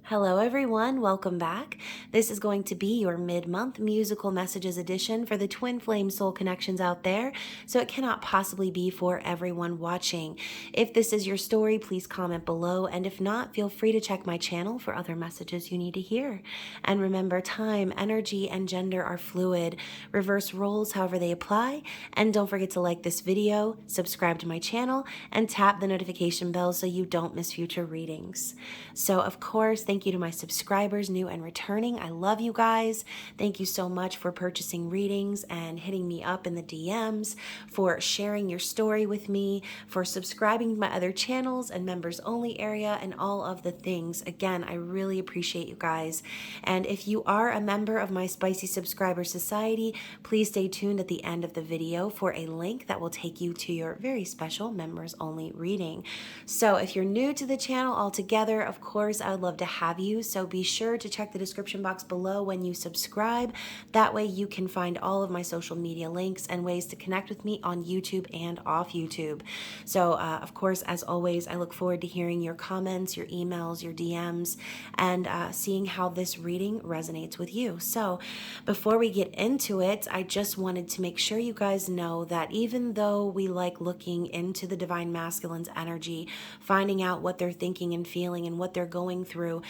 Hello everyone, welcome back. This is going to be your mid-month musical messages edition for the twin flame soul connections out there, so it cannot possibly be for everyone watching. If this is your story, please comment below, and if not, feel free to check my channel for other messages you need to hear. And remember, time, energy, and gender are fluid. Reverse roles however they apply, and don't forget to like this video, subscribe to my channel, and tap the notification bell so you don't miss future readings. So of course, thank you to my subscribers, new and returning. I love you guys. Thank you so much for purchasing readings and hitting me up in the DMs, for sharing your story with me, for subscribing to my other channels and members only area, and all of the things. Again, I really appreciate you guys. And if you are a member of my Spicy Subscriber Society, please stay tuned at the end of the video for a link that will take you to your very special members only reading. So if you're new to the channel altogether, of course, I would love to have you. So be sure to check the description box below when you subscribe. That way you can find all of my social media links and ways to connect with me on YouTube and off YouTube. So of course, as always, I look forward to hearing your comments, your emails, your DMs, and seeing how this reading resonates with you. So before we get into it, I just wanted to make sure you guys know that even though we like looking into the Divine Masculine's energy, finding out what they're thinking and feeling and what they're going through,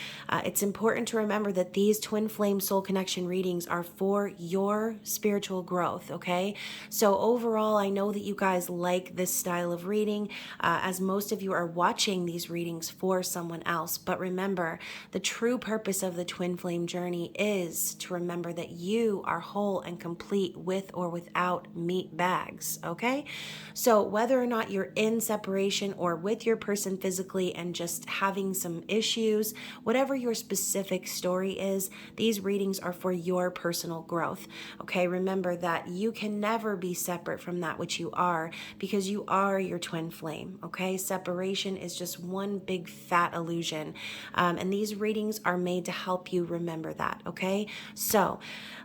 it's important to remember that these twin flame soul connection readings are for your spiritual growth, okay? So overall, I know that you guys like this style of reading, as most of you are watching these readings for someone else. But remember, the true purpose of the twin flame journey is to remember that you are whole and complete with or without meat bags, okay? So whether or not you're in separation or with your person physically and just having some issues, whatever your specific story is, these readings are for your personal growth, okay? Remember that you can never be separate from that which you are, because you are your twin flame, okay? Separation is just one big fat illusion, and these readings are made to help you remember that, okay? So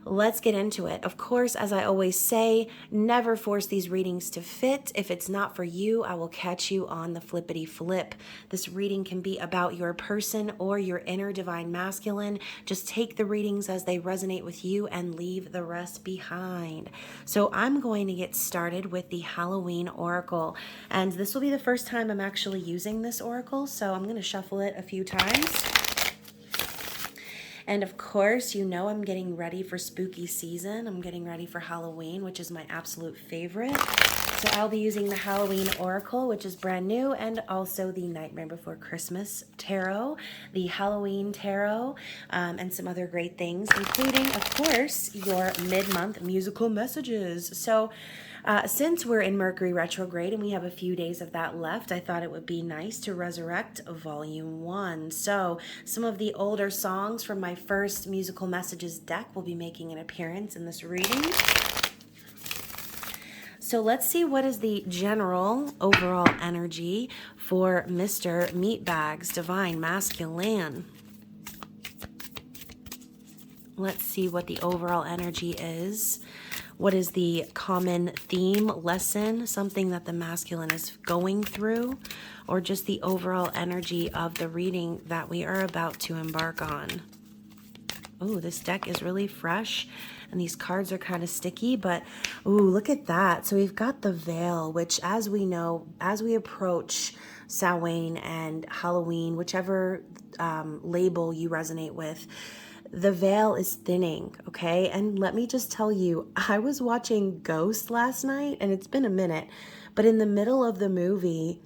let's get into it. Of course, as I always say, never force these readings to fit. If it's not for you, I will catch you on the flippity flip. This reading can be about your person or your inner divine masculine. Just take the readings as they resonate with you and leave the rest behind. So I'm going to get started with the Halloween Oracle. And this will be the first time I'm actually using this oracle, so I'm going to shuffle it a few times. And of course, you know I'm getting ready for spooky season. I'm getting ready for Halloween, which is my absolute favorite. So I'll be using the Halloween Oracle, which is brand new, and also the Nightmare Before Christmas Tarot, the Halloween Tarot, and some other great things, including, of course, your mid-month musical messages. So since we're in Mercury retrograde and we have a few days of that left, I thought it would be nice to resurrect Volume 1. So some of the older songs from my first musical messages deck will be making an appearance in this reading. So let's see what is the general overall energy for Mr. Meatbags, Divine Masculine. Let's see what the overall energy is. What is the common theme, lesson, something that the masculine is going through, or just the overall energy of the reading that we are about to embark on. Oh, this deck is really fresh, and these cards are kind of sticky, but ooh, look at that. So we've got the veil, which, as we know, as we approach Samhain and Halloween, whichever label you resonate with, the veil is thinning, okay? And let me just tell you, I was watching Ghost last night, and it's been a minute, but in the middle of the movie,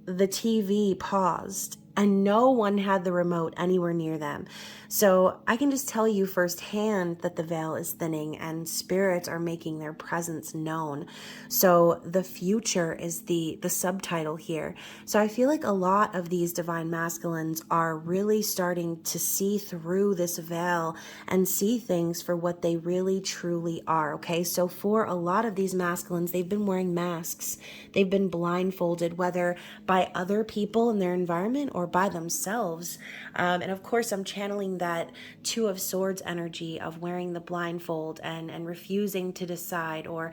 the TV paused and no one had the remote anywhere near them. So I can just tell you firsthand that the veil is thinning and spirits are making their presence known. So the future is the subtitle here. So I feel like a lot of these divine masculines are really starting to see through this veil and see things for what they really truly are, okay? So for a lot of these masculines, they've been wearing masks. They've been blindfolded, whether by other people in their environment or by themselves. And of course, I'm channeling that Two of Swords energy of wearing the blindfold and refusing to decide, or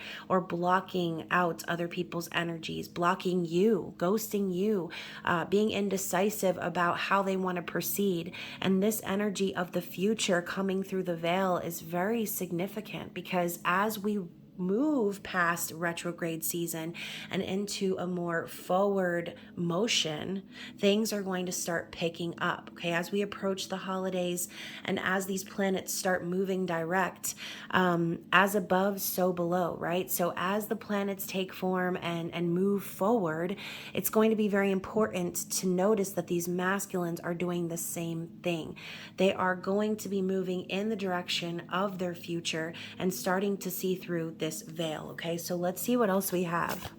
blocking out other people's energies, blocking you, ghosting you, being indecisive about how they want to proceed. And this energy of the future coming through the veil is very significant, because as we move past retrograde season and into a more forward motion, things are going to start picking up. Okay, as we approach the holidays and as these planets start moving direct, as above, so below, right? So as the planets take form and move forward, it's going to be very important to notice that these masculines are doing the same thing. They are going to be moving in the direction of their future and starting to see through this veil. Okay, so let's see what else we have.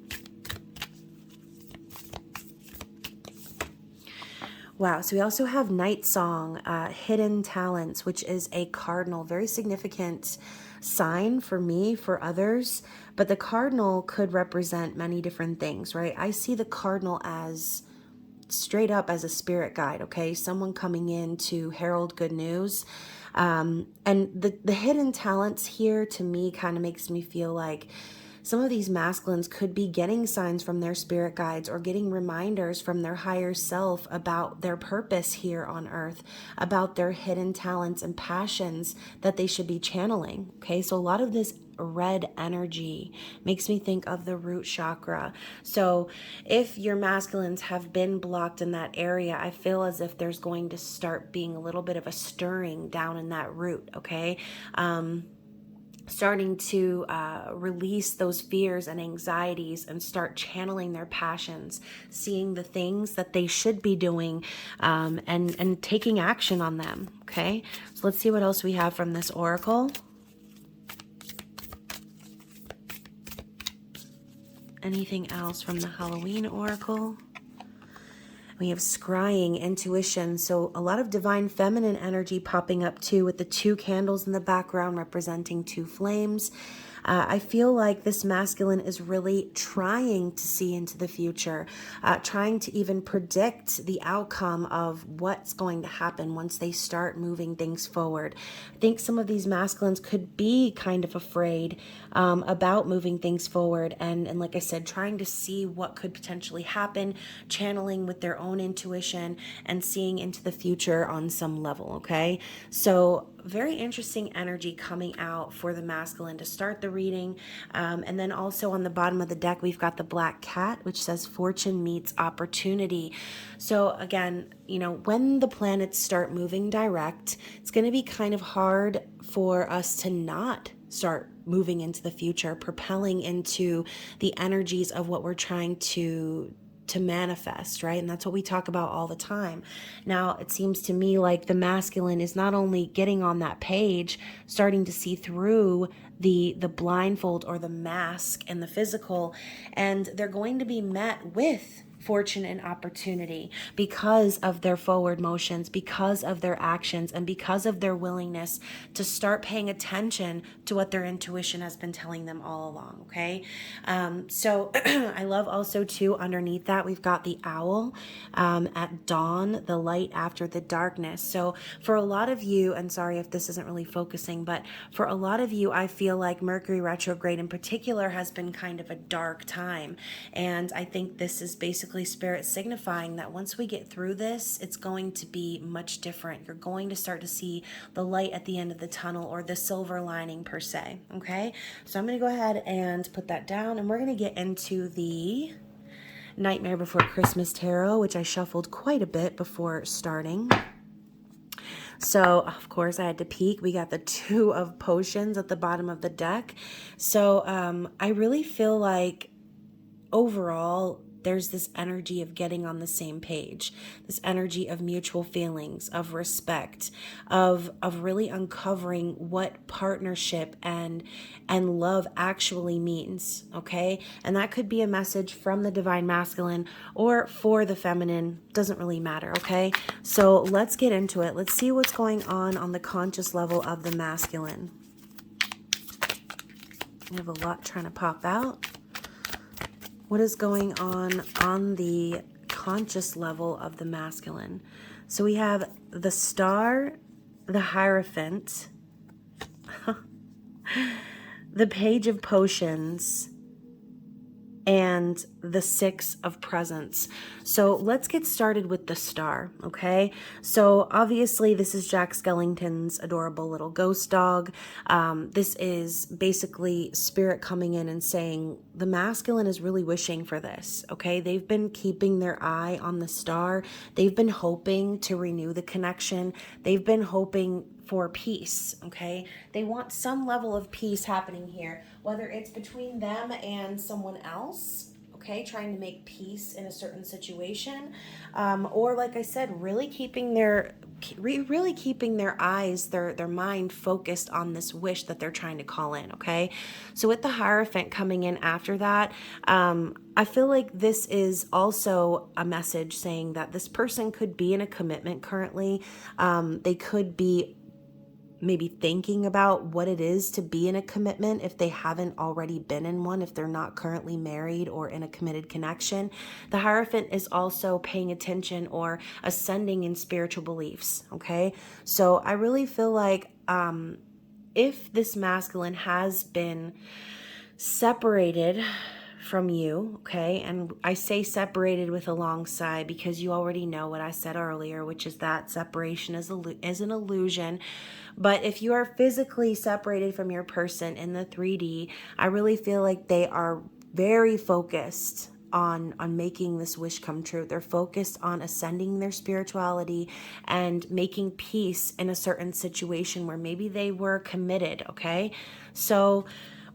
Wow, so we also have Night Song, Hidden Talents, which is a cardinal, very significant sign for me, for others, but the cardinal could represent many different things, right? I see the cardinal as straight up as a spirit guide, okay? Someone coming in to herald good news. And the hidden talents here, to me, kind of makes me feel like some of these masculines could be getting signs from their spirit guides or getting reminders from their higher self about their purpose here on earth, about their hidden talents and passions that they should be channeling. Okay, so a lot of this red energy makes me think of the root chakra. So if your masculines have been blocked in that area, I feel as if there's going to start being a little bit of a stirring down in that root. Okay, starting to release those fears and anxieties and start channeling their passions, seeing the things that they should be doing, and taking action on them. Okay, so let's see what else we have from this oracle. Anything else from the Halloween oracle? We have scrying, intuition. So a lot of divine feminine energy popping up too, with the two candles in the background representing two flames. I feel like this masculine is really trying to see into the future, trying to even predict the outcome of what's going to happen once they start moving things forward. I think some of these masculines could be kind of afraid about moving things forward, and like I said, trying to see what could potentially happen, channeling with their own intuition and seeing into the future on some level. Okay, so very interesting energy coming out for the masculine to start the reading. And then also on the bottom of the deck, we've got the black cat, which says fortune meets opportunity. So again, you know, when the planets start moving direct, it's going to be kind of hard for us to not start moving into the future, propelling into the energies of what we're trying to manifest, right? And that's what we talk about all the time. Now, it seems to me like the masculine is not only getting on that page, starting to see through the blindfold or the mask and the physical, and they're going to be met with fortune and opportunity because of their forward motions, because of their actions, and because of their willingness to start paying attention to what their intuition has been telling them all along. Okay, so I love also too, underneath that, we've got the owl, at dawn, the light after the darkness. So for a lot of you, and sorry if this isn't really focusing, but for a lot of you, I feel like Mercury retrograde in particular has been kind of a dark time, and I think this is basically spirit signifying that once we get through this, it's going to be much different. You're going to start to see the light at the end of the tunnel, or the silver lining per se. Okay, so I'm going to go ahead and put that down, and we're going to get into the Nightmare Before Christmas tarot, which I shuffled quite a bit before starting. So, of course, I had to peek. We got the Two of Potions at the bottom of the deck. So I really feel like overall, there's this energy of getting on the same page, this energy of mutual feelings, of respect, of really uncovering what partnership and love actually means. Okay, and that could be a message from the divine masculine or for the feminine, doesn't really matter. Okay, so let's get into it. Let's see what's going on the conscious level of the masculine. We have a lot trying to pop out. What is going on the conscious level of the masculine. So we have the Star, the Hierophant, the Page of Potions, and the Six of Presents. So let's get started with the Star, okay? So obviously this is Jack Skellington's adorable little ghost dog. This is basically spirit coming in and saying the masculine is really wishing for this, okay? They've been keeping their eye on the Star. They've been hoping to renew the connection. They've been hoping for peace, okay? They want some level of peace happening here, whether it's between them and someone else, okay, trying to make peace in a certain situation, or like I said, really keeping their eyes, their mind focused on this wish that they're trying to call in, okay? So with the Hierophant coming in after that, I feel like this is also a message saying that this person could be in a commitment currently. They could be maybe thinking about what it is to be in a commitment if they haven't already been in one, if they're not currently married or in a committed connection. The Hierophant is also paying attention or ascending in spiritual beliefs, okay? So I really feel like if this masculine has been separated from you, okay, and I say separated with a long sigh because you already know what I said earlier, which is that separation is an illusion. But if you are physically separated from your person in the 3D, I really feel like they are very focused on making this wish come true. They're focused on ascending their spirituality and making peace in a certain situation where maybe they were committed, okay? So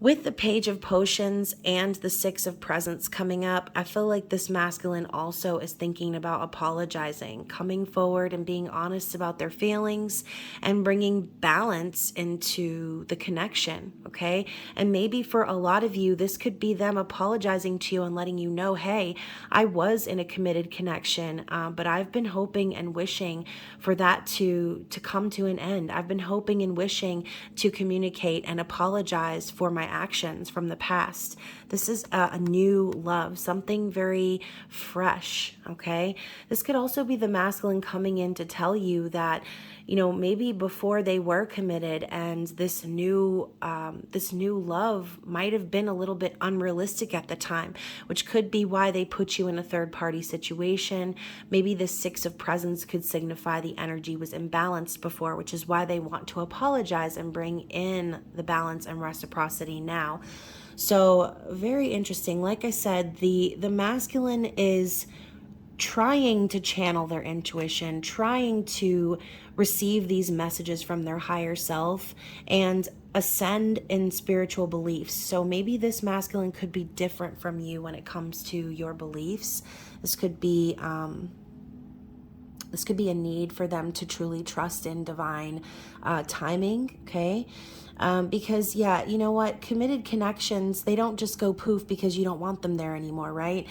with the Page of Potions and the Six of Presents coming up, I feel like this masculine also is thinking about apologizing, coming forward and being honest about their feelings and bringing balance into the connection, okay? And maybe for a lot of you, this could be them apologizing to you and letting you know, hey, I was in a committed connection, but I've been hoping and wishing for that to come to an end. I've been hoping and wishing to communicate and apologize for my actions from the past. This is a new love, something very fresh, okay? This could also be the masculine coming in to tell you that, you know, maybe before they were committed and this new love might have been a little bit unrealistic at the time, which could be why they put you in a third-party situation. Maybe the Six of Presents could signify the energy was imbalanced before, which is why they want to apologize and bring in the balance and reciprocity now. So very interesting. Like I said, the masculine is trying to channel their intuition, trying to receive these messages from their higher self and ascend in spiritual beliefs. So maybe this masculine could be different from you when it comes to your beliefs. This could be a need for them to truly trust in divine timing, okay? Because yeah, you know what? Committed connections, they don't just go poof because you don't want them there anymore, right?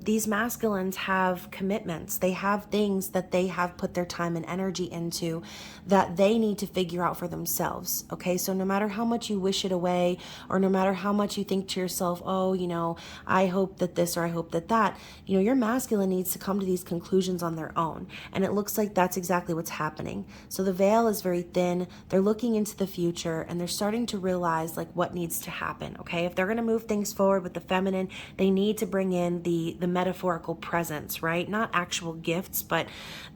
These masculines have commitments. They have things that they have put their time and energy into that they need to figure out for themselves, okay? So no matter how much you wish it away, or no matter how much you think to yourself, oh, you know, I hope that this or I hope that that, you know, your masculine needs to come to these conclusions on their own. And it looks like that's exactly what's happening. So the veil is very thin. They're looking into the future and they're starting to realize like what needs to happen, okay? If they're going to move things forward with the feminine, they need to bring in the metaphorical presents, right? Not actual gifts, but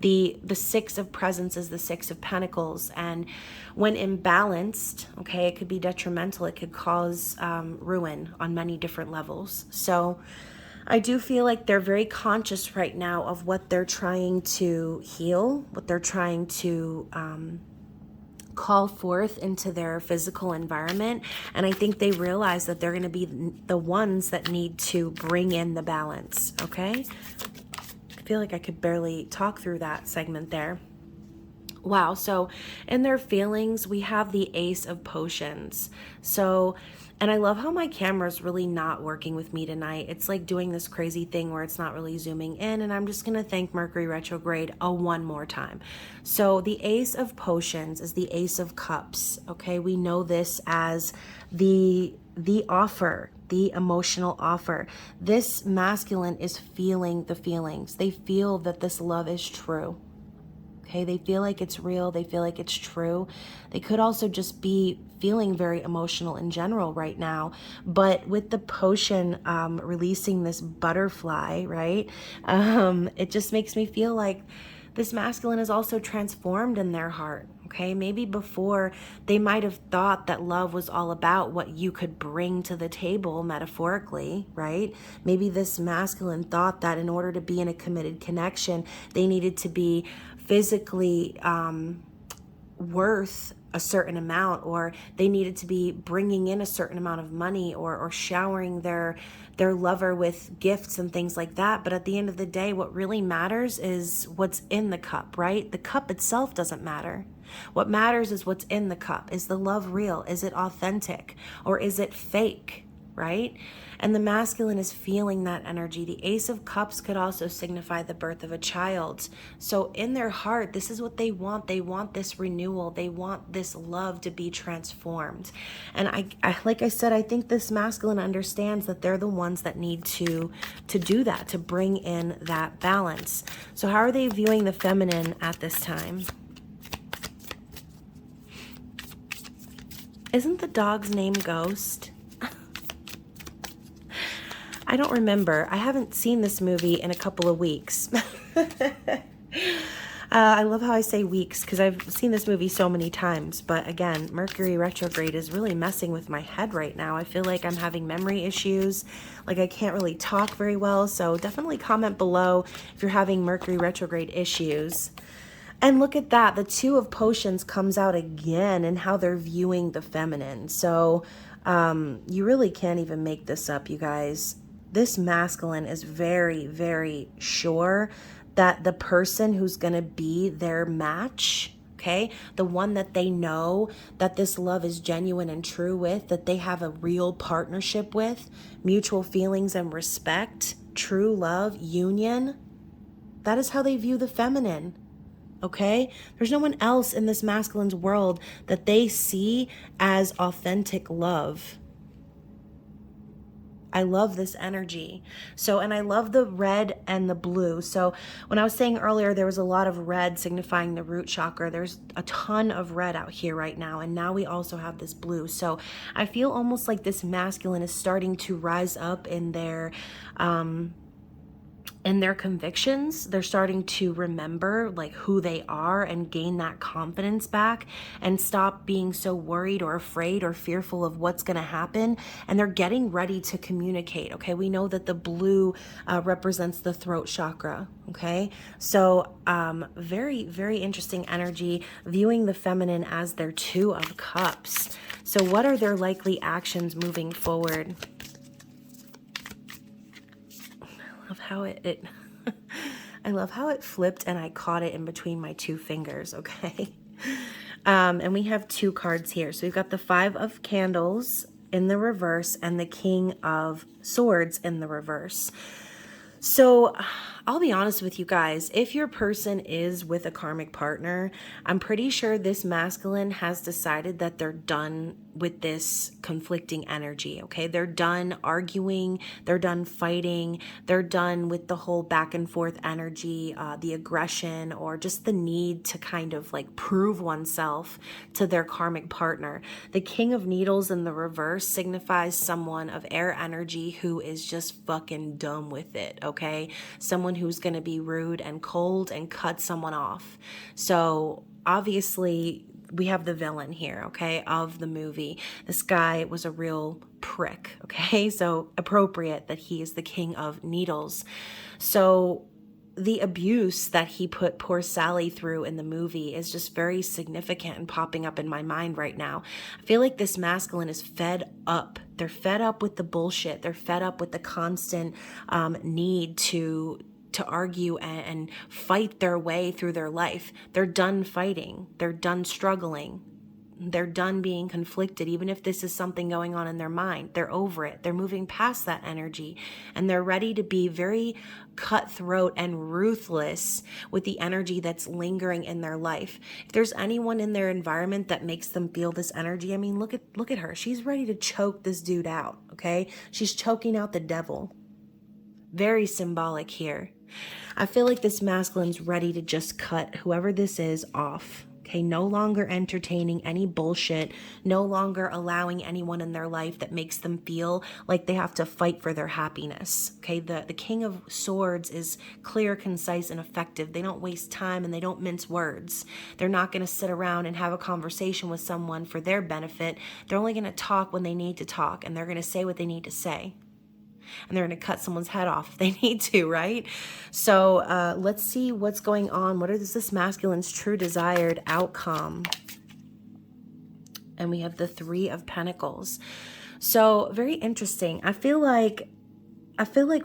the Six of Presents is the Six of Pentacles. And when imbalanced, okay, it could be detrimental. It could cause ruin on many different levels. So I do feel like they're very conscious right now of what they're trying to heal, what they're trying to call forth into their physical environment. And I think they realize that they're going to be the ones that need to bring in the balance, okay? I feel like I could barely talk through that segment there. Wow, so in their feelings, we have the Ace of Potions. So, and I love how my camera's really not working with me tonight. It's like doing this crazy thing where it's not really zooming in, and I'm just gonna thank Mercury retrograde one more time. So the Ace of Potions is the Ace of Cups, okay? We know this as the offer, the emotional offer. This masculine is feeling the feelings. They feel that this love is true. Okay, they feel like it's real. They feel like it's true. They could also just be feeling very emotional in general right now. But with the potion releasing this butterfly, right? It just makes me feel like this masculine is also transformed in their heart. Okay, maybe before they might have thought that love was all about what you could bring to the table metaphorically, right? Maybe this masculine thought that in order to be in a committed connection, they needed to be physically worth a certain amount, or they needed to be bringing in a certain amount of money, or showering their lover with gifts and things like that. But at the end of the day, what really matters is what's in the cup, right? The cup itself doesn't matter. What matters is what's in the cup. Is the love real? Is it authentic? Or is it fake, right? And the masculine is feeling that energy. The Ace of Cups could also signify the birth of a child. So in their heart, this is what they want. They want this renewal. They want this love to be transformed. And I like I said, I think this masculine understands that they're the ones that need to do that, to bring in that balance. So how are they viewing the feminine at this time? Isn't the dog's name Ghost? I don't remember. I haven't seen this movie in a couple of weeks. I love how I say weeks because I've seen this movie so many times. But again, Mercury retrograde is really messing with my head right now. I feel like I'm having memory issues. Like I can't really talk very well. So definitely comment below if you're having Mercury retrograde issues. And look at that. The Two of Potions comes out again and how they're viewing the feminine. So you really can't even make this up, you guys. This masculine is very, very sure that the person who's going to be their match, okay, the one that they know that this love is genuine and true with, that they have a real partnership with, mutual feelings and respect, true love, union, that is how they view the feminine. Okay? There's no one else in this masculine's world that they see as authentic love. I love this energy. So, and I love the red and the blue. So when I was saying earlier, there was a lot of red signifying the root chakra. There's a ton of red out here right now. And now we also have this blue. So I feel almost like this masculine is starting to rise up in their convictions. They're starting to remember like who they are and gain that confidence back and stop being so worried or afraid or fearful of what's going to happen. And they're getting ready to communicate. Okay. We know that the blue represents the throat chakra. Okay. So very, very interesting energy, viewing the feminine as their Two of Cups. So what are their likely actions moving forward? How it I love how it flipped and I caught it in between my two fingers. Okay. And we have two cards here. So we've got the Five of Candles in the reverse and the King of Swords in the reverse. So I'll be honest with you guys, if your person is with a karmic partner, I'm pretty sure this masculine has decided that they're done with this conflicting energy, okay? They're done arguing, they're done fighting, they're done with the whole back and forth energy, the aggression, or just the need to kind of like prove oneself to their karmic partner. The King of Needles in the reverse signifies someone of air energy who is just fucking dumb with it, okay? Someone who's going to be rude and cold and cut someone off. So obviously we have the villain here, okay, of the movie. This guy was a real prick, okay? So appropriate that he is the King of Needles. So the abuse that he put poor Sally through in the movie is just very significant and popping up in my mind right now. I feel like this masculine is fed up. They're fed up with the bullshit. They're fed up with the constant need to argue and fight their way through their life. They're done fighting. They're done struggling. They're done being conflicted, even if this is something going on in their mind. They're over it. They're moving past that energy, and they're ready to be very cutthroat and ruthless with the energy that's lingering in their life. If there's anyone in their environment that makes them feel this energy, I mean, look at her. She's ready to choke this dude out, okay? She's choking out the devil. Very symbolic here. I feel like this masculine's ready to just cut whoever this is off. Okay, no longer entertaining any bullshit, no longer allowing anyone in their life that makes them feel like they have to fight for their happiness. Okay, the King of Swords is clear, concise, and effective. They don't waste time and they don't mince words. They're not going to sit around and have a conversation with someone for their benefit. They're only going to talk when they need to talk, and they're going to say what they need to say. And they're going to cut someone's head off if they need to, right? So let's see what's going on. What is this masculine's true desired outcome? And we have the Three of Pentacles. So very interesting. I feel like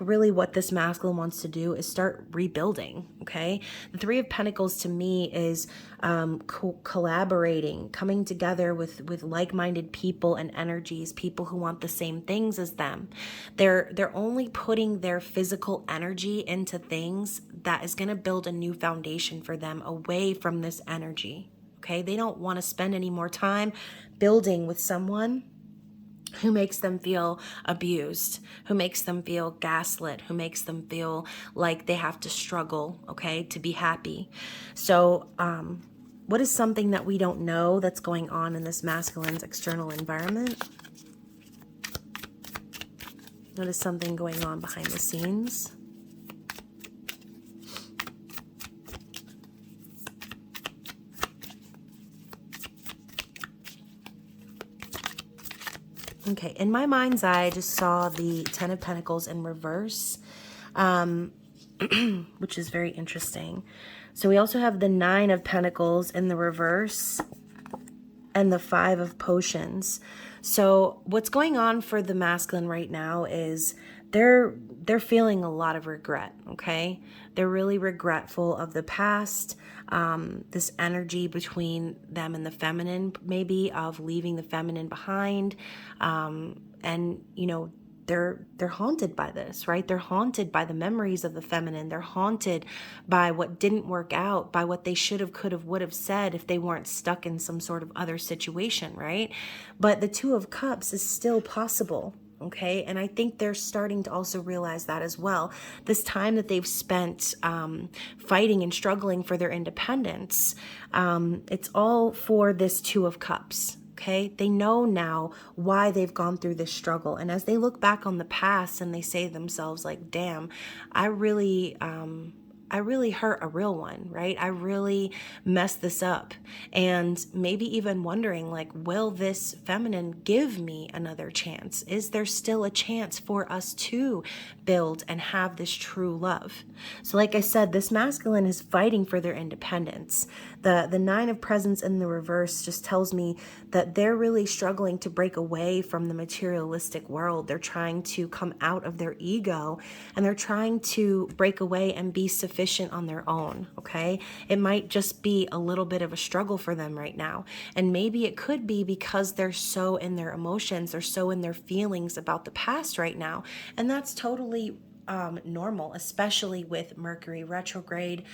really what this masculine wants to do is start rebuilding, okay? The Three of Pentacles to me is collaborating, coming together with like-minded people and energies, people who want the same things as them. They're only putting their physical energy into things that is going to build a new foundation for them away from this energy, okay? They don't want to spend any more time building with someone who makes them feel abused, who makes them feel gaslit, who makes them feel like they have to struggle, okay, to be happy. So what is something that we don't know that's going on in this masculine's external environment? What is something going on behind the scenes? Okay, in my mind's eye, I just saw the Ten of Pentacles in reverse, which is very interesting. So we also have the Nine of Pentacles in the reverse and the Five of Potions. So what's going on for the masculine right now is they're feeling a lot of regret, okay? They're really regretful of the past, this energy between them and the feminine, maybe of leaving the feminine behind. And, you know, they're haunted by this, right? They're haunted by the memories of the feminine. They're haunted by what didn't work out, by what they should have, could have, would have said if they weren't stuck in some sort of other situation, right? But the Two of Cups is still possible. Okay, and I think they're starting to also realize that as well. This time that they've spent fighting and struggling for their independence, it's all for this Two of Cups. Okay, they know now why they've gone through this struggle. And as they look back on the past and they say to themselves like, damn, I really hurt a real one, right? I really messed this up. And maybe even wondering like, will this feminine give me another chance? Is there still a chance for us to build and have this true love? So like I said, this masculine is fighting for their independence. The Nine of Presents in the reverse just tells me that they're really struggling to break away from the materialistic world. They're trying to come out of their ego, and they're trying to break away and be sufficient on their own, okay? It might just be a little bit of a struggle for them right now. And maybe it could be because they're so in their emotions, they're so in their feelings about the past right now. And that's totally normal, especially with Mercury retrograde,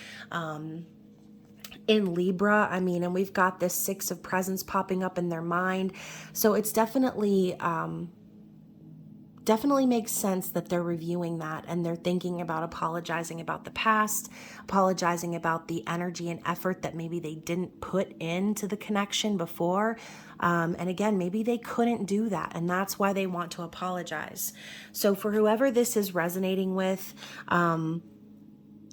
in Libra. I mean, and we've got this Six of Presents popping up in their mind. So it's definitely makes sense that they're reviewing that and they're thinking about apologizing about the past, apologizing about the energy and effort that maybe they didn't put into the connection before. And again, maybe they couldn't do that, and that's why they want to apologize. So for whoever this is resonating with,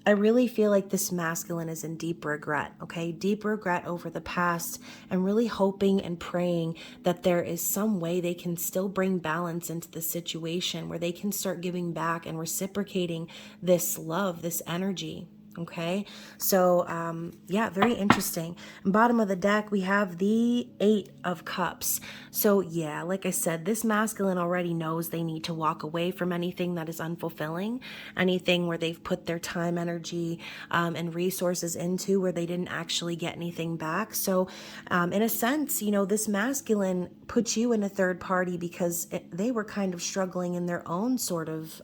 I really feel like this masculine is in deep regret, okay? Deep regret over the past, and really hoping and praying that there is some way they can still bring balance into the situation where they can start giving back and reciprocating this love, this energy. Okay, so yeah, very interesting. And bottom of the deck, we have the 8 of Cups. So yeah, like I said, this masculine already knows they need to walk away from anything that is unfulfilling, anything where they've put their time, energy, and resources into where they didn't actually get anything back. So in a sense, you know, this masculine puts you in a third party because they were kind of struggling in their own sort of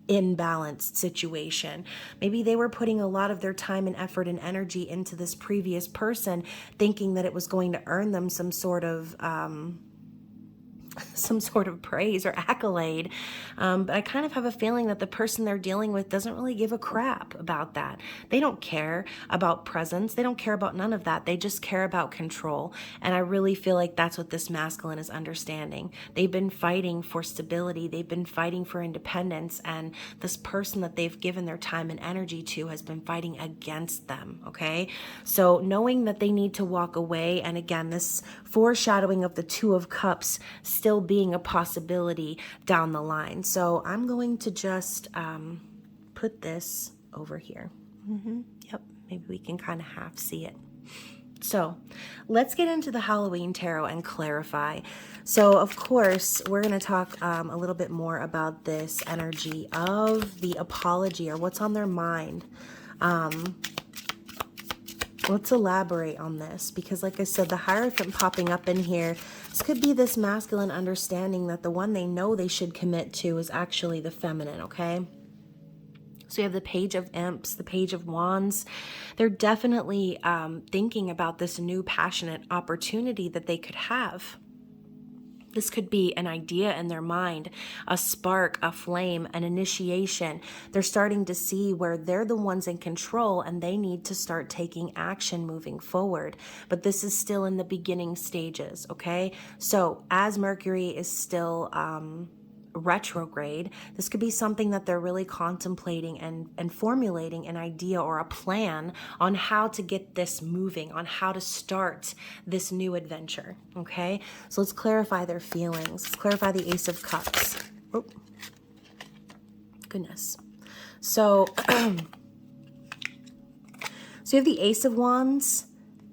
imbalanced situation. Maybe they were putting a lot of their time and effort and energy into this previous person, thinking that it was going to earn them some sort of praise or accolade. But I kind of have a feeling that the person they're dealing with doesn't really give a crap about that. They don't care about presence. They don't care about none of that. They just care about control. And I really feel like that's what this masculine is understanding. They've been fighting for stability. They've been fighting for independence. And this person that they've given their time and energy to has been fighting against them. Okay. So knowing that they need to walk away. And again, this foreshadowing of the 2 of Cups still being a possibility down the line. So I'm going to just put this over here. Yep, maybe we can kind of half see it. So let's get into the Halloween tarot and clarify. So of course, we're going to talk a little bit more about this energy of the apology or what's on their mind. Let's elaborate on this because like I said, the Hierophant popping up in here, this could be this masculine understanding that the one they know they should commit to is actually the feminine, okay? So you have the Page of Imps, the Page of Wands. They're definitely thinking about this new passionate opportunity that they could have. This could be an idea in their mind, a spark, a flame, an initiation. They're starting to see where they're the ones in control and they need to start taking action moving forward. But this is still in the beginning stages, okay? So as Mercury is still retrograde, this could be something that they're really contemplating and formulating an idea or a plan on how to get this moving, on how to start this new adventure, okay? So let's clarify their feelings. Let's clarify the Ace of Cups. Oh, goodness. So, so you have the Ace of Wands,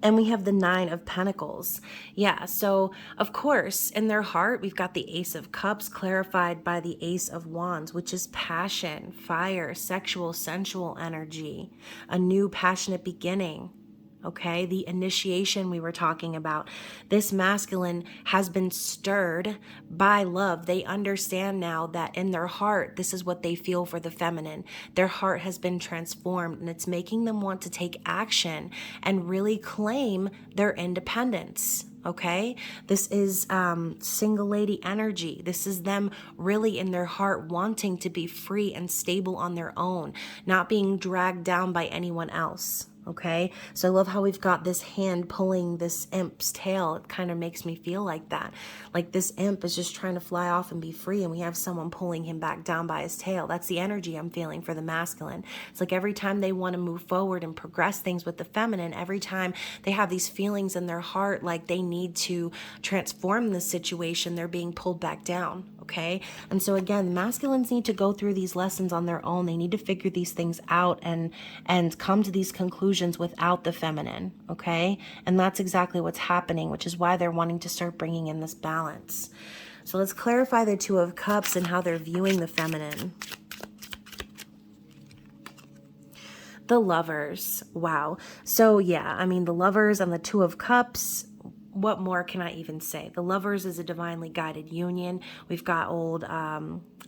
and we have the 9 of Pentacles. Yeah, so of course, in their heart, we've got the Ace of Cups clarified by the Ace of Wands, which is passion, fire, sexual, sensual energy, a new passionate beginning. Okay, the initiation we were talking about. This masculine has been stirred by love. They understand now that in their heart, this is what they feel for the feminine. Their heart has been transformed and it's making them want to take action and really claim their independence. Okay, this is single lady energy. This is them really in their heart wanting to be free and stable on their own, not being dragged down by anyone else. Okay, so I love how we've got this hand pulling this imp's tail. It kind of makes me feel like that. Like this imp is just trying to fly off and be free, and we have someone pulling him back down by his tail. That's the energy I'm feeling for the masculine. It's like every time they want to move forward and progress things with the feminine, every time they have these feelings in their heart like they need to transform the situation, they're being pulled back down. Okay, and so again, masculines need to go through these lessons on their own. They need to figure these things out and come to these conclusions without the feminine. Okay, and that's exactly what's happening, which is why they're wanting to start bringing in this balance. So let's clarify the 2 of Cups and how they're viewing the feminine. The Lovers. Wow. So yeah, I mean, the Lovers and the 2 of Cups, what more can I even say? The Lovers is a divinely guided union. We've got old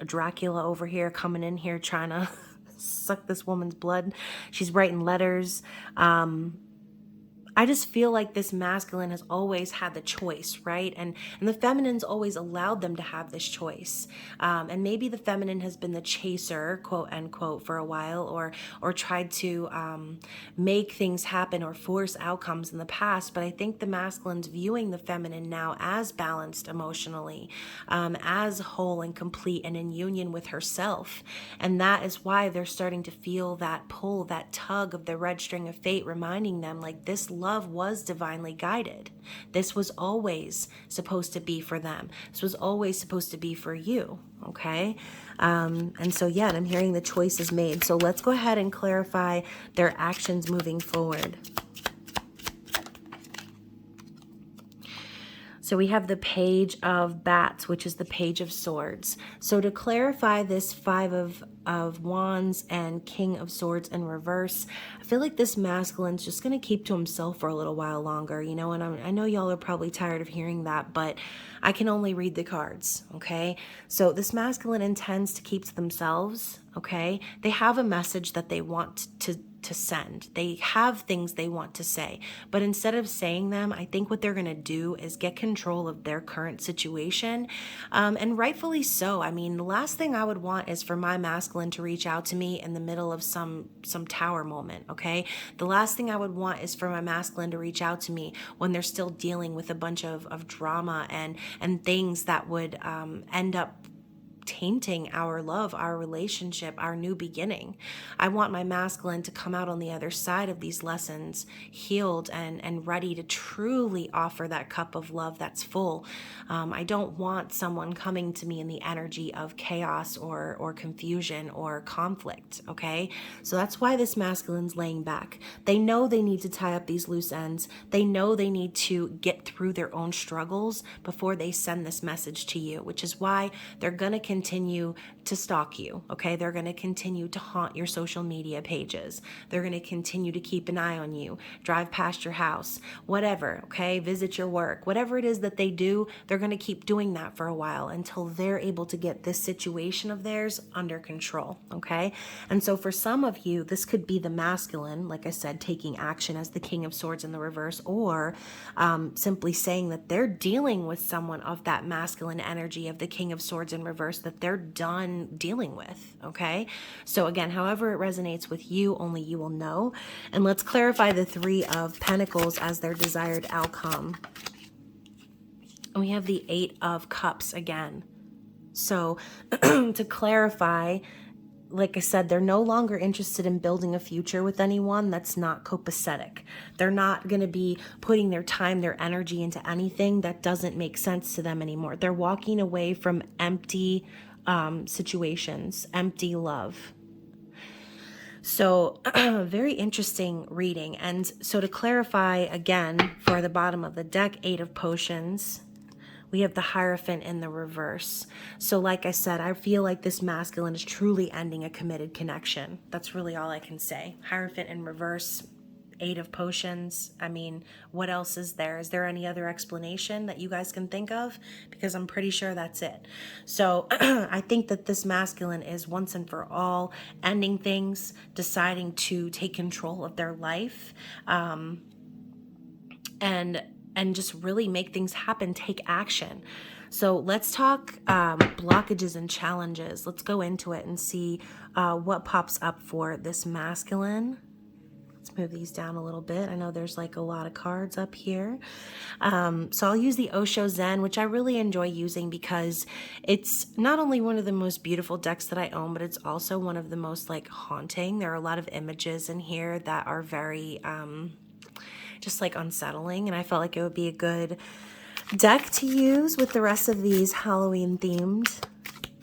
Dracula over here coming in here trying to suck this woman's blood. She's writing letters. I just feel like this masculine has always had the choice, right? And the feminine's always allowed them to have this choice. And maybe the feminine has been the chaser, quote unquote, for a while, or tried to make things happen or force outcomes in the past. But I think the masculine's viewing the feminine now as balanced emotionally, as whole and complete and in union with herself. And that is why they're starting to feel that pull, that tug of the red string of fate, reminding them like this love love was divinely guided. This was always supposed to be for them. This was always supposed to be for you, okay? And so, yeah, I'm hearing the choice is made. So let's go ahead and clarify their actions moving forward. So we have the Page of Bats, which is the Page of Swords. So to clarify this Five of Wands and King of Swords in reverse, I feel like this masculine's just going to keep to himself for a little while longer, you know, and I know y'all are probably tired of hearing that, but I can only read the cards, okay? So this masculine intends to keep to themselves, okay? They have a message that they want to send. They have things they want to say, but instead of saying them, I think what they're going to do is get control of their current situation, and rightfully so. I mean, the last thing I would want is for my masculine to reach out to me in the middle of some tower moment, okay? The last thing I would want is for my masculine to reach out to me when they're still dealing with a bunch of drama and things that would end up tainting our love, our relationship, our new beginning. I want my masculine to come out on the other side of these lessons healed and ready to truly offer that cup of love that's full. I don't want someone coming to me in the energy of chaos or confusion or conflict, okay? So that's why this masculine's laying back. They know they need to tie up these loose ends. They know they need to get through their own struggles before they send this message to you, which is why they're going to continue to stalk you, okay? They're going to continue to haunt your social media pages. They're going to continue to keep an eye on you, drive past your house, whatever, okay? Visit your work. Whatever it is that they do, they're going to keep doing that for a while until they're able to get this situation of theirs under control, okay? And so for some of you, this could be the masculine, like I said, taking action as the King of Swords in the reverse, or simply saying that they're dealing with someone of that masculine energy of the King of Swords in reverse that they're done dealing with, okay? So again, however it resonates with you, only you will know. And let's clarify the Three of Pentacles as their desired outcome. And we have the Eight of Cups again. So to clarify, like I said, they're no longer interested in building a future with anyone that's not copacetic. They're not going to be putting their time, their energy into anything that doesn't make sense to them anymore. They're walking away from empty situations, empty love. So very interesting reading. And so to clarify again, for the bottom of the deck, Eight of Potions, we have the Hierophant in the reverse. So like I said, I feel like this masculine is truly ending a committed connection. That's really all I can say. Hierophant in reverse, Eight of Potions. I mean, what else is there? Is there any other explanation that you guys can think of? Because I'm pretty sure that's it. So I think that this masculine is once and for all ending things, deciding to take control of their life, and just really make things happen, take action. So let's talk blockages and challenges. Let's go into it and see what pops up for this masculine. Let's move these down a little bit. I know there's like a lot of cards up here. So I'll use the Osho Zen, which I really enjoy using because it's not only one of the most beautiful decks that I own, but it's also one of the most like haunting. There are a lot of images in here that are very just like unsettling, and I felt like it would be a good deck to use with the rest of these Halloween themed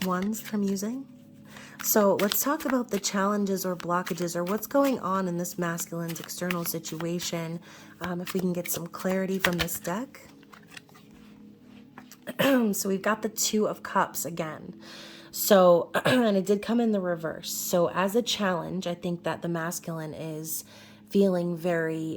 ones that I'm using. So let's talk about the challenges or blockages or what's going on in this masculine's external situation. If we can get some clarity from this deck. So we've got the Two of Cups again. So, and it did come in the reverse. So as a challenge, I think that the masculine is feeling very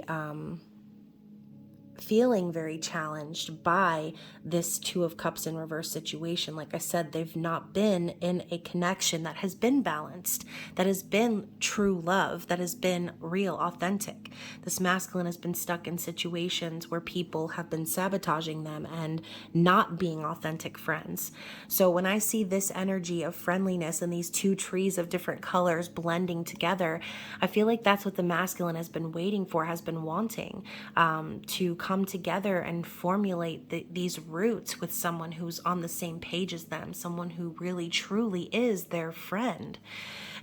challenged by this Two of Cups in reverse situation. Like I said, they've not been in a connection that has been balanced, that has been true love, that has been real, authentic. This masculine has been stuck in situations where people have been sabotaging them and not being authentic friends. So when I see this energy of friendliness and these two trees of different colors blending together, I feel like that's what the masculine has been waiting for, has been wanting, to come come together and formulate these roots with someone who's on the same page as them, someone who really truly is their friend.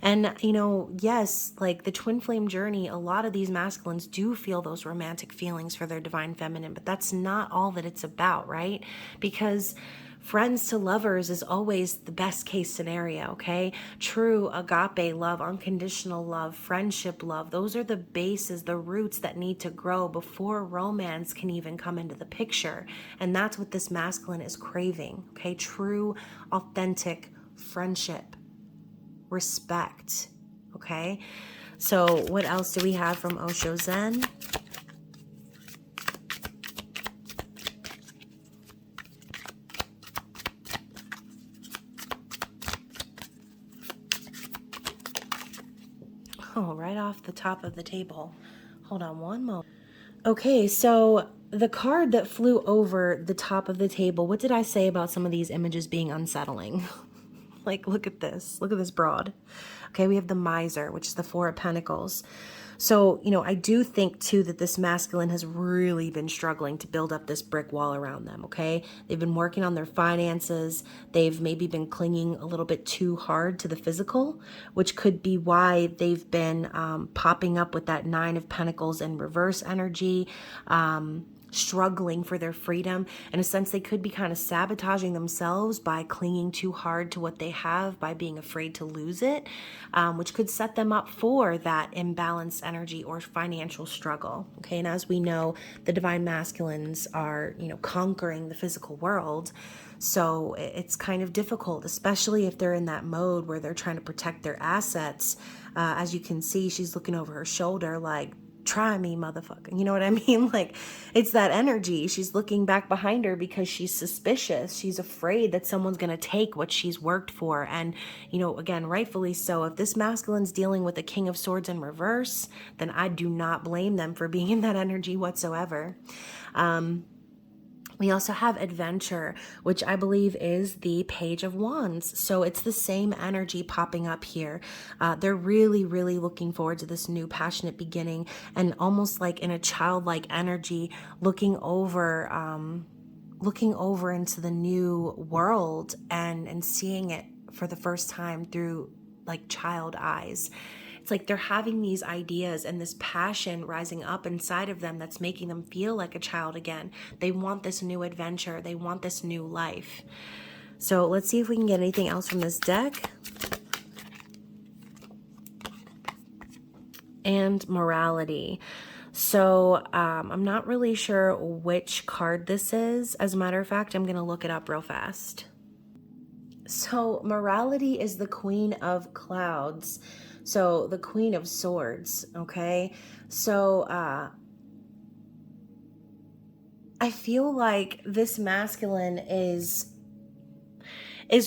And, you know, yes, like the twin flame journey, a lot of these masculines do feel those romantic feelings for their divine feminine, but that's not all that it's about, right? Because friends to lovers is always the best case scenario, okay? True agape love, unconditional love, friendship love, those are the bases, the roots that need to grow before romance can even come into the picture. And that's what this masculine is craving, okay? True, authentic friendship, respect, okay? So what else do we have from Osho Zen? Oh, right off the top of the table. Hold on one moment. Okay, so the card that flew over the top of the table, what did I say about some of these images being unsettling? Like, look at this. Look at this broad. Okay, we have the miser, which is the Four of Pentacles. So, you know, I do think, too, that this masculine has really been struggling to build up this brick wall around them, okay? They've been working on their finances. They've maybe been clinging a little bit too hard to the physical, which could be why they've been popping up with that Nine of Pentacles in reverse energy, struggling for their freedom. In a sense, they could be kind of sabotaging themselves by clinging too hard to what they have, by being afraid to lose it, which could set them up for that imbalanced energy or financial struggle. Okay, and as we know, the divine masculines are, you know, conquering the physical world. So it's kind of difficult, especially if they're in that mode where they're trying to protect their assets. As you can see, she's looking over her shoulder like, try me, motherfucker. You know what I mean? Like, it's that energy. She's looking back behind her because she's suspicious. She's afraid that someone's going to take what she's worked for. And, you know, again, rightfully so. If this masculine's dealing with the King of Swords in reverse, then I do not blame them for being in that energy whatsoever. We also have adventure, which I believe is the Page of Wands. So it's the same energy popping up here. They're really, really looking forward to this new passionate beginning, and almost like in a childlike energy, looking over into the new world and seeing it for the first time through like child eyes. It's like they're having these ideas and this passion rising up inside of them that's making them feel like a child again. They want this new adventure. They want this new life. So let's see if we can get anything else from this deck. And morality. So I'm not really sure which card this is. As a matter of fact, I'm going to look it up real fast. So morality is the Queen of Clouds. So the Queen of Swords, okay? So I feel like this masculine is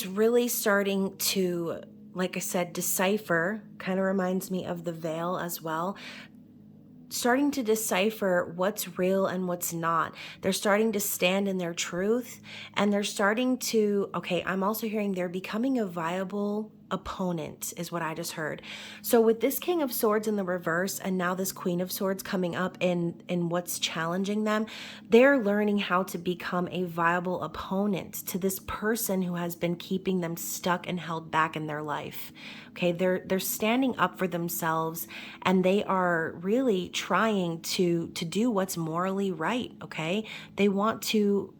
really starting to, like I said, decipher. Kind of reminds me of the veil as well. Starting to decipher what's real and what's not. They're starting to stand in their truth, and they're starting to, okay, I'm also hearing they're becoming a viable opponent is what I just heard. So with this King of Swords in the reverse and now this Queen of Swords coming up in what's challenging them, they're learning how to become a viable opponent to this person who has been keeping them stuck and held back in their life. Okay, they're standing up for themselves, and they are really trying to do what's morally right, okay? They want to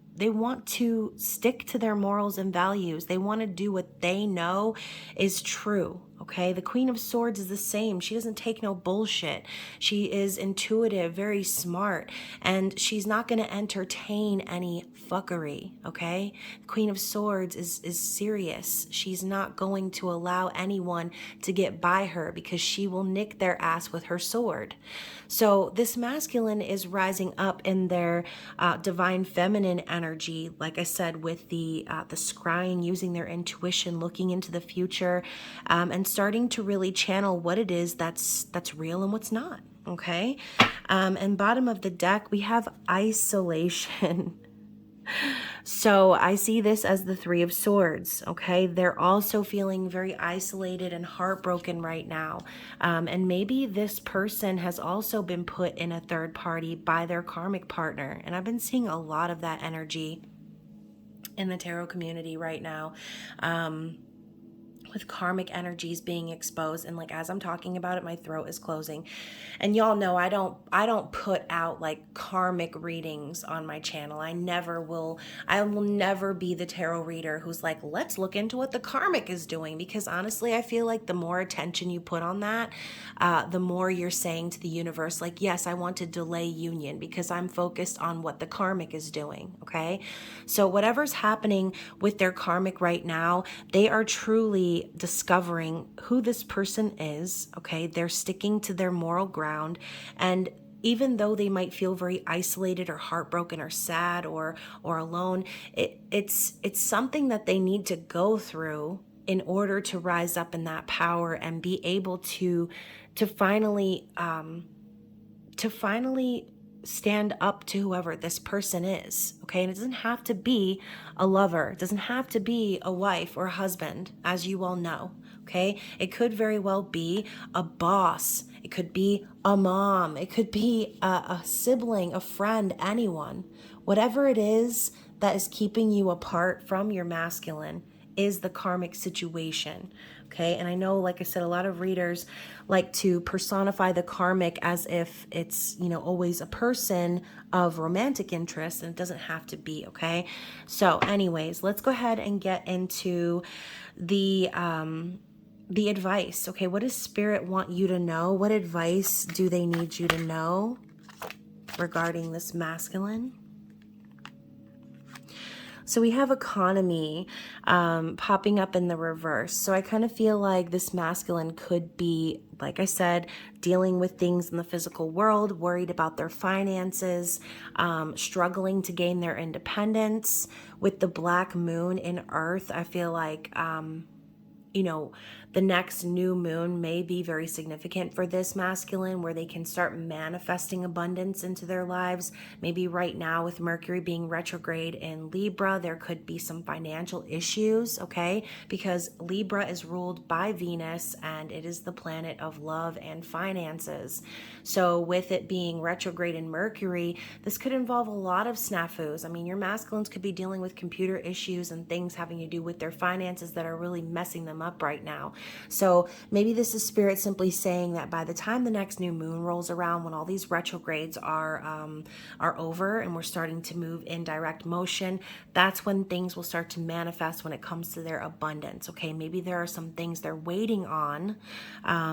stick to their morals and values. They want to do what they know is true, okay? The Queen of Swords is the same. She doesn't take no bullshit. She is intuitive, very smart, and she's not going to entertain any fuckery, okay? The Queen of Swords is serious. She's not going to allow anyone to get by her because she will nick their ass with her sword. So this masculine is rising up in their divine feminine energy, like I said, with the scrying, using their intuition, looking into the future, and starting to really channel what it is that's real and what's not, okay? And bottom of the deck, we have isolation. So I see this as the Three of Swords, okay? They're also feeling very isolated and heartbroken right now. And maybe this person has also been put in a third party by their karmic partner. And I've been seeing a lot of that energy in the tarot community right now. With karmic energies being exposed, and like as I'm talking about it, my throat is closing. And y'all know I don't put out like karmic readings on my channel. I will never be the tarot reader who's like, let's look into what the karmic is doing, because honestly I feel like the more attention you put on that, the more you're saying to the universe, like, yes, I want to delay union because I'm focused on what the karmic is doing. Okay, so whatever's happening with their karmic right now, they are truly discovering who this person is. Okay, they're sticking to their moral ground, and even though they might feel very isolated or heartbroken or sad or alone, it's something that they need to go through in order to rise up in that power and be able to finally stand up to whoever this person is. Okay, and it doesn't have to be a lover, it doesn't have to be a wife or a husband, as you all know. Okay, it could very well be a boss, it could be a mom, it could be a sibling, a friend, anyone. Whatever it is that is keeping you apart from your masculine is the karmic situation. Okay, and I know, like I said, a lot of readers like to personify the karmic as if it's, always a person of romantic interest, and it doesn't have to be. Okay, so anyways, let's go ahead and get into the advice. Okay, what does Spirit want you to know? What advice do they need you to know regarding this masculine? So we have economy popping up in the reverse. So I kind of feel like this masculine could be, like I said, dealing with things in the physical world, worried about their finances, struggling to gain their independence. With the black moon in Earth, I feel like the next new moon may be very significant for this masculine, where they can start manifesting abundance into their lives. Maybe right now, with Mercury being retrograde in Libra, there could be some financial issues, okay? Because Libra is ruled by Venus, and it is the planet of love and finances. So with it being retrograde in Mercury, this could involve a lot of snafus. I mean, your masculines could be dealing with computer issues and things having to do with their finances that are really messing them up right now. So maybe this is Spirit simply saying that by the time the next new moon rolls around, when all these retrogrades are over and we're starting to move in direct motion, that's when things will start to manifest when it comes to their abundance. Okay, maybe there are some things they're waiting on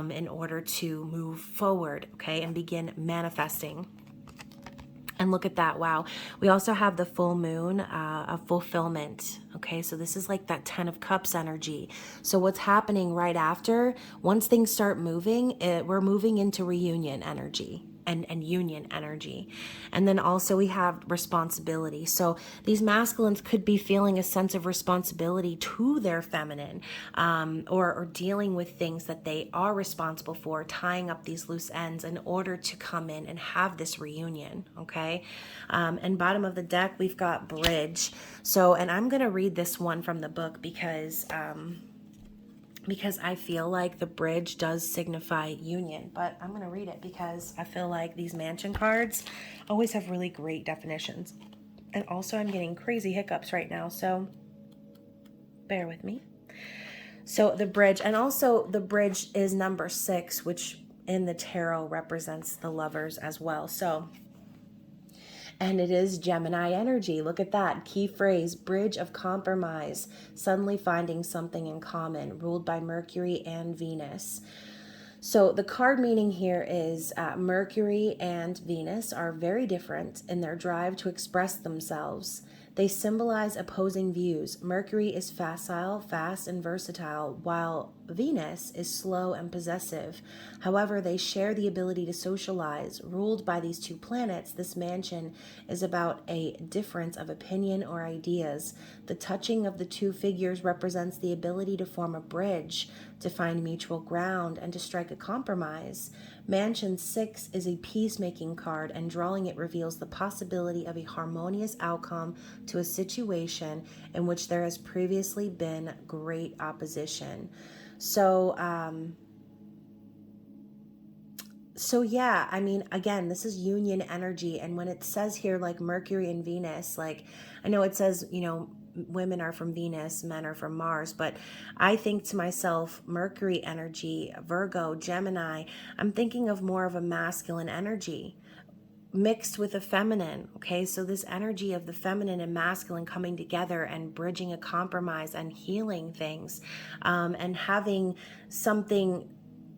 in order to move forward, okay, and begin manifesting. And look at that. Wow. We also have the full moon of fulfillment. Okay, so this is like that 10 of Cups energy. So what's happening right after, once things start moving, we're moving into reunion energy. And union energy. And then also we have responsibility. So these masculines could be feeling a sense of responsibility to their feminine, or dealing with things that they are responsible for, tying up these loose ends in order to come in and have this reunion. Okay, and bottom of the deck we've got bridge. So, and I'm going to read this one from the book because I feel like the bridge does signify union, but I'm going to read it because I feel like these mansion cards always have really great definitions. And also I'm getting crazy hiccups right now, so bear with me. So the bridge, and also the bridge is number 6, which in the tarot represents the lovers as well. So, and it is Gemini energy. Look at that. Key phrase, bridge of compromise, suddenly finding something in common, ruled by Mercury and Venus. So the card meaning here is Mercury and Venus are very different in their drive to express themselves. They symbolize opposing views. Mercury is facile, fast, and versatile, while Venus is slow and possessive. However, they share the ability to socialize. Ruled by these two planets, this mansion is about a difference of opinion or ideas. The touching of the two figures represents the ability to form a bridge, to find mutual ground, and to strike a compromise. Mansion 6 is a peacemaking card, and drawing it reveals the possibility of a harmonious outcome to a situation in which there has previously been great opposition. So yeah, I mean, again, this is union energy. And when it says here, like Mercury and Venus, like, I know it says, you know, women are from Venus, men are from Mars, but I think to myself, Mercury energy, Virgo, Gemini, I'm thinking of more of a masculine energy mixed with a feminine. Okay, so this energy of the feminine and masculine coming together and bridging a compromise and healing things, and having something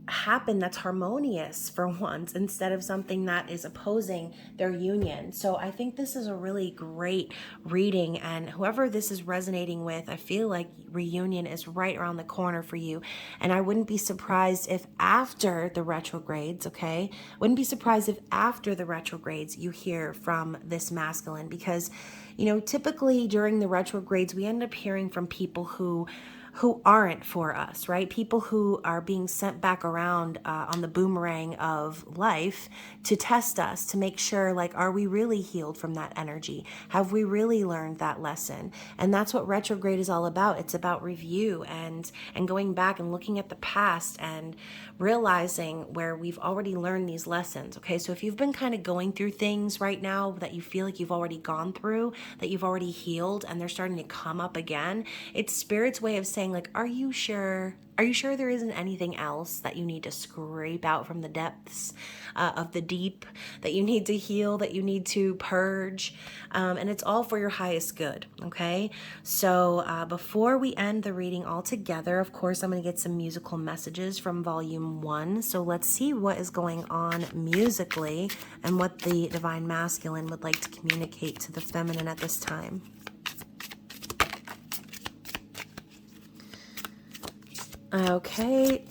happen that's harmonious for once, instead of something that is opposing their union. So I think this is a really great reading, and whoever this is resonating with, I feel like reunion is right around the corner for you. And I wouldn't be surprised if after the retrogrades, okay, wouldn't be surprised if after the retrogrades you hear from this masculine, because, you know, typically during the retrogrades we end up hearing from people who aren't for us, right? People who are being sent back around on the boomerang of life to test us, to make sure, like, are we really healed from that energy? Have we really learned that lesson? And that's what retrograde is all about. It's about review and going back and looking at the past and realizing where we've already learned these lessons. Okay, so if you've been kind of going through things right now that you feel like you've already gone through, that you've already healed, and they're starting to come up again, it's Spirit's way of saying, like, are you sure there isn't anything else that you need to scrape out from the depths of the deep, that you need to heal, that you need to purge, and it's all for your highest good. Okay, so before we end the reading altogether, of course, I'm going to get some musical messages from volume 1. So let's see what is going on musically and what the Divine Masculine would like to communicate to the feminine at this time. Okay,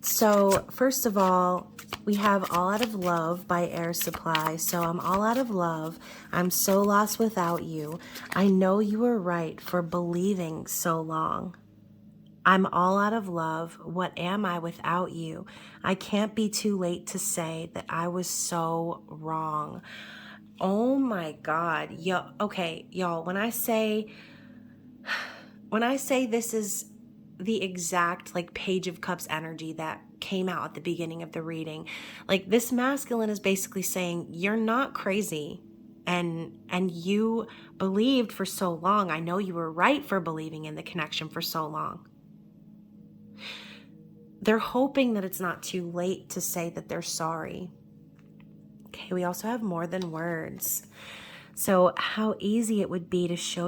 so first of all, we have All Out of Love by Air Supply. So I'm all out of love. I'm so lost without you. I know you were right for believing so long. I'm all out of love. What am I without you? I can't be too late to say that I was so wrong. Oh my God. Okay, y'all, when I say this is the exact, like, Page of Cups energy that came out at the beginning of the reading, like, this masculine is basically saying, you're not crazy, and you believed for so long. I know you were right for believing in the connection for so long. They're hoping that it's not too late to say that they're sorry. Okay, we also have More Than Words. So how easy it would be to show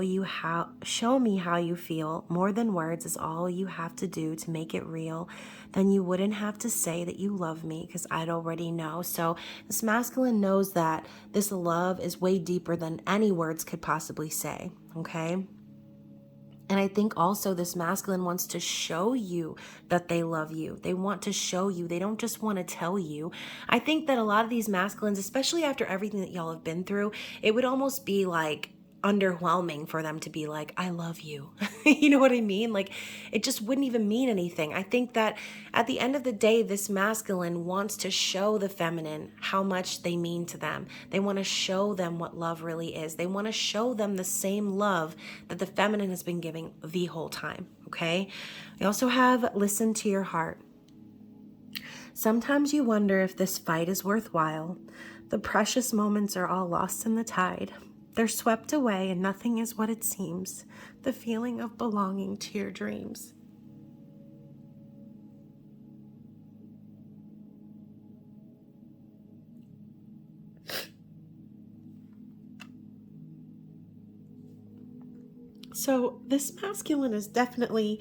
me how you feel. More than words is all you have to do to make it real. Then you wouldn't have to say that you love me, because I'd already know. So this masculine knows that this love is way deeper than any words could possibly say. Okay. And I think also this masculine wants to show you that they love you. They want to show you. They don't just want to tell you. I think that a lot of these masculines, especially after everything that y'all have been through, it would almost be like underwhelming for them to be like, I love you. You know what I mean? Like, it just wouldn't even mean anything. I think that at the end of the day, this masculine wants to show the feminine how much they mean to them. They want to show them what love really is. They want to show them the same love that the feminine has been giving the whole time. Okay. We also have Listen to Your Heart. Sometimes you wonder if this fight is worthwhile. The precious moments are all lost in the tide. They're swept away and nothing is what it seems. The feeling of belonging to your dreams. So this masculine is definitely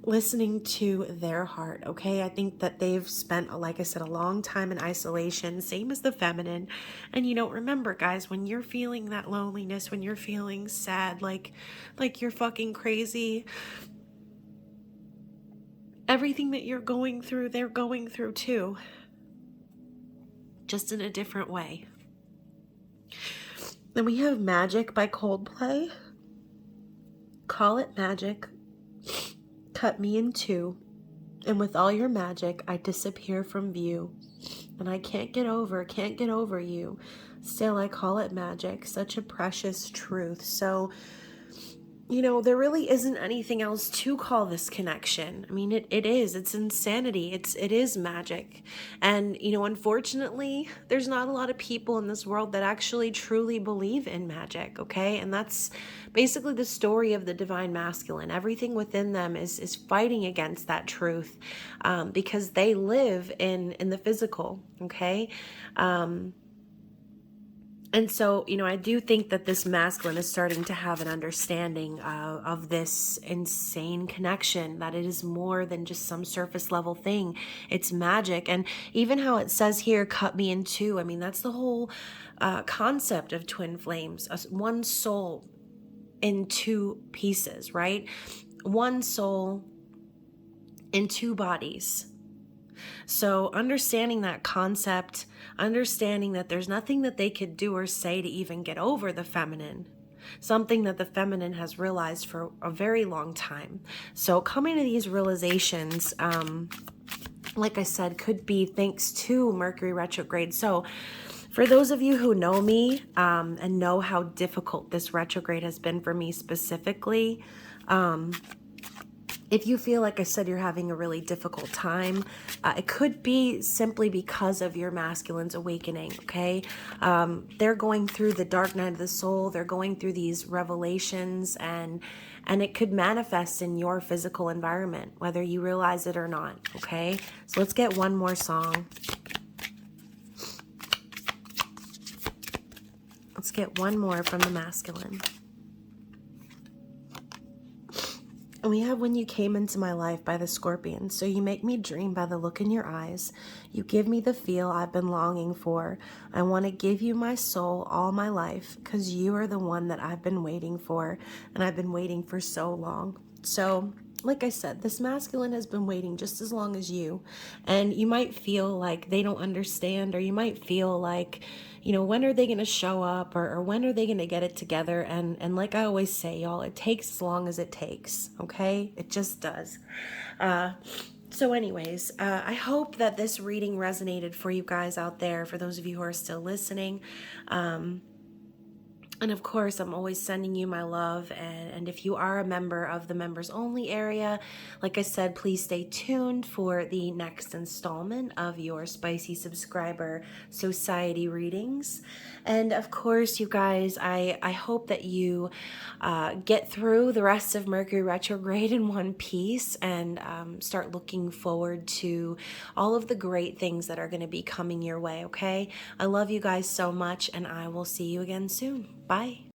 listening to their heart, okay? I think that they've spent, like I said, a long time in isolation, same as the feminine. And, remember, guys, when you're feeling that loneliness, when you're feeling sad, like you're fucking crazy, everything that you're going through, they're going through too, just in a different way. Then we have Magic by Coldplay. Call it magic. Cut me in two, and with all your magic, I disappear from view. And I can't get over you. Still, I call it magic, such a precious truth. So, you know, there really isn't anything else to call this connection. I mean, it's insanity. It is magic. And, you know, unfortunately, there's not a lot of people in this world that actually truly believe in magic, okay? And that's basically the story of the divine masculine. Everything within them is fighting against that truth, because they live in the physical, okay? And so, you know, I do think that this masculine is starting to have an understanding of this insane connection, that it is more than just some surface level thing. It's magic. And even how it says here, cut me in two. I mean, that's the whole concept of twin flames, one soul in two pieces, right? One soul in two bodies. So understanding that concept, understanding that there's nothing that they could do or say to even get over the feminine, something that the feminine has realized for a very long time. So coming to these realizations, like I said, could be thanks to Mercury retrograde. So for those of you who know me and know how difficult this retrograde has been for me specifically, if you feel, like I said, you're having a really difficult time, it could be simply because of your masculine's awakening, okay? They're going through the dark night of the soul. They're going through these revelations, and it could manifest in your physical environment, whether you realize it or not, okay? So let's get one more song. Let's get one more from the masculine. And we have When You Came Into My Life by the Scorpions. So you make me dream by the look in your eyes. You give me the feel I've been longing for. I want to give you my soul all my life, because you are the one that I've been waiting for, and I've been waiting for so long. So, like I said, this masculine has been waiting just as long as you. And you might feel like they don't understand, or you might feel like, you know, when are they going to show up, or when are they going to get it together? And like I always say, y'all, it takes as long as it takes, okay? It just does. So anyways, I hope that this reading resonated for you guys out there, for those of you who are still listening. And of course, I'm always sending you my love. And if you are a member of the members only area, like I said, please stay tuned for the next installment of your Spicy Subscriber Society readings. And of course, you guys, I hope that you get through the rest of Mercury retrograde in one piece, and start looking forward to all of the great things that are going to be coming your way, okay? I love you guys so much, and I will see you again soon. Bye.